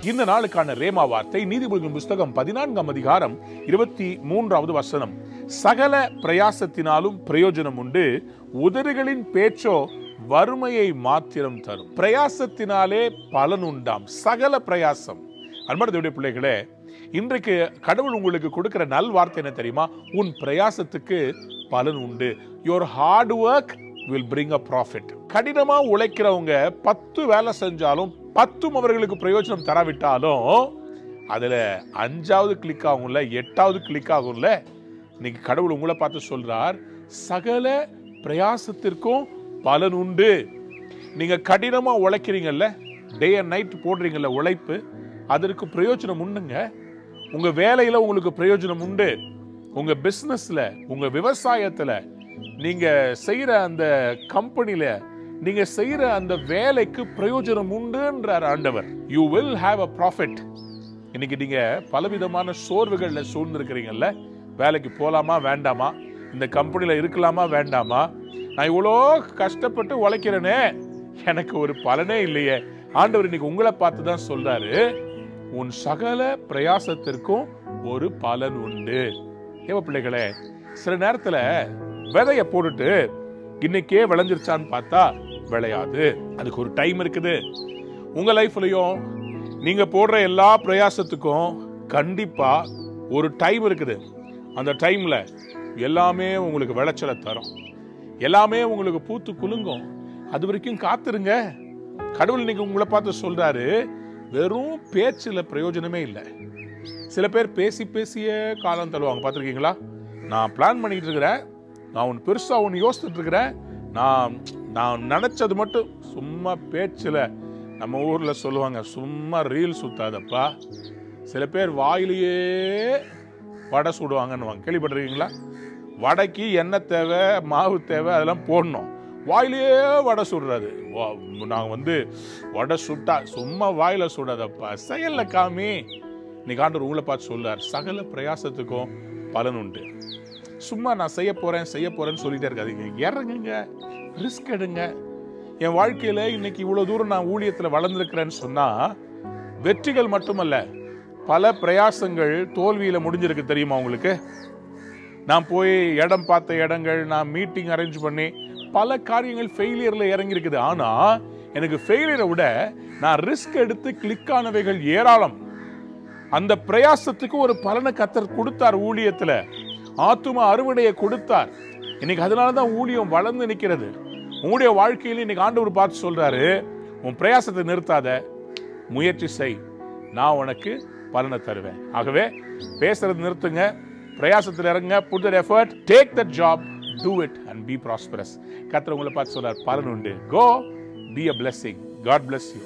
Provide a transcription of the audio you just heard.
இந்த நாளுக்கான ரேமா வார்த்தை நீதிமொழிகளின் புஸ்தகம் 14ஆம் அதிகாரம் 23வது வசனம். சகல பிரயாசத்தினாலும் பிரயோஜனம் உண்டு, உதடுகளின் பேச்சோ வறுமையை மாத்திரம் தரும். பிரயாசத்தினாலே பலன் உண்டாம். சகல பிரயாசம். அன்பான தேவனுடைய பிள்ளைகளே, இன்றைக்கு கடவுள் உங்களுக்கு கொடுக்கிற நல் வார்த்தை என்ன தெரியுமா? உன் பிரயாசத்துக்கு பலன் உண்டு. your hard work will bring a profit. கடினமா உழைக்கிறவங்க 10 வேலை செஞ்சாலும் 10 அவர்களுக்கு பிரயோஜனம் தராவிட்டாலும் அதுல 5வது கிளிக் ஆகும்ல, 8வது கிளிக் ஆகும்ல. இன்னைக்கு கடவுள் உங்களை பார்த்து சொல்றார், சகல பிரயாசத்திற்கும் பலன் உண்டு. நீங்க கடினமா உழைக்கிறீங்கல்ல, டே அண்ட் நைட் போடுறீங்கல்ல உழைப்பு, அதற்கு பிரயோஜனம் உண்டுங்க. உங்க வேலையில உங்களுக்கு பிரயோஜனம் உண்டு. உங்க பிசினஸ்ல, உங்க விவசாயத்துல, நீங்க செய்யற அந்த கம்பெனில, நீங்க செய்யற அந்த வேலைக்கு பிரயோஜனம் உண்டுன்றார் ஆண்டவர். You will have a profit. இன்னைக்கு நீங்க பலவிதமான சோர்வுகள்ல சூழ்ந்திருக்கிறீங்கல்ல, வேலைக்கு போலாமா வேண்டாமா, இந்த கம்பெனில இருக்கலாமா வேண்டாமா, நான் இவ்வளோ கஷ்டப்பட்டு உழைக்கிறேனே, எனக்கு ஒரு பலனே இல்லையே. ஆண்டவர் இன்னைக்கு உங்களை பார்த்து தான் சொல்றாரு, உன் சகல பிரயாசத்திற்கும் ஒரு பலன் உண்டு. ஏவ பிள்ளைகளே, சில நேரத்துல விதைய போட்டுட்டு இன்னைக்கே விளைஞ்சிருச்சான்னு பார்த்தா விளையாது. அதுக்கு ஒரு டைம் இருக்குது. உங்க லைஃப்லயும் நீங்க போடுற எல்லா பிரயாசத்துக்கும் கண்டிப்பா ஒரு டைம் இருக்குது. அந்த டைம்ல எல்லாமே உங்களுக்கு விளைச்சலை தரும், எல்லாமே உங்களுக்கு பூத்து குலுங்கும். அது வரைக்கும் காத்துருங்க. கடவுள் இன்னைக்கு உங்களை பார்த்து சொல்றாரு, வெறும் பேச்சுல பிரயோஜனமே இல்லை. சில பேர் பேசி பேசியே காலம் தள்ளுவாங்க, பார்த்துருக்கீங்களா? நான் பிளான் பண்ணிட்டு இருக்கிறேன், நான் ஒன்று பெருசா ஒன்று யோசிச்சுட்டு இருக்கிறேன், நான் நினைச்சது மட்டும் சும்மா பேச்சுல. நம்ம ஊர்ல சொல்லுவாங்க, சும்மா ரீல் சுத்தாதப்பா. சில பேர் வாயிலேயே வடை சுடுவாங்கன்னு கேள்விப்பட்டிருக்கீங்களா? வடைக்கு எண்ணெய் தேவை, மாவு தேவை, அதெல்லாம் போடணும். வாயிலேயே வடை சுடுறது. நாங்கள் வடை சுட்டா சும்மா வாயில சுடாதப்பா, செயல்ல காமி. இன்னைக்கு ஆண்டவர் உங்களை பார்த்து சொல்றார், சகல பிரயாசத்துக்கும் பலன் உண்டு. சும்மா நான் செய்ய போறேன்னு சொல்லிட்டே இருக்காதீங்க. இறங்குங்க, ரிஸ்க் எடுங்க. என் வாழ்க்கையில இன்னைக்கு இவ்வளவு தூரம் நான் ஊழியத்துல வளர்ந்துருக்கிறேன்னு சொன்னா வெற்றிகள் மட்டுமல்ல, பல பிரயாசங்கள் தோல்வியில முடிஞ்சிருக்கு. தெரியுமா உங்களுக்கு? நான் போய் இடம் பார்த்த இடங்கள், நான் மீட்டிங் அரேஞ்ச் பண்ணி பல காரியங்கள் ஃபெயிலியர்ல இறங்கி இருக்குது. ஆனா எனக்கு ஃபெயிலியரை விட நான் ரிஸ்க் எடுத்து கிளிக் ஆனவைகள் ஏராளம். அந்த பிரயாசத்துக்கு ஒரு பலனை கர்த்தர் கொடுத்தார். ஊழியத்துல ஆத்தும அறுவடையை கொடுத்தார். இன்னைக்கு அதனாலதான் ஊழியம் வளர்ந்து நிற்கிறது. உங்களுடைய வாழ்க்கையில இன்னைக்கு ஆண்டவர் பார்த்து சொல்றாரு, உன் பிரயாசத்தை நிறுத்தாத, முயற்சி செய், நான் உனக்கு பலனை தருவேன். ஆகவே பேசுறது நிறுத்துங்க, பிரயாசத்தில் இறங்க. put that effort, take that job, do it and be prosperous. கர்த்தர் உங்களை பார்த்து சொல்றார், பலன் உண்டு. Go be a blessing. God bless you.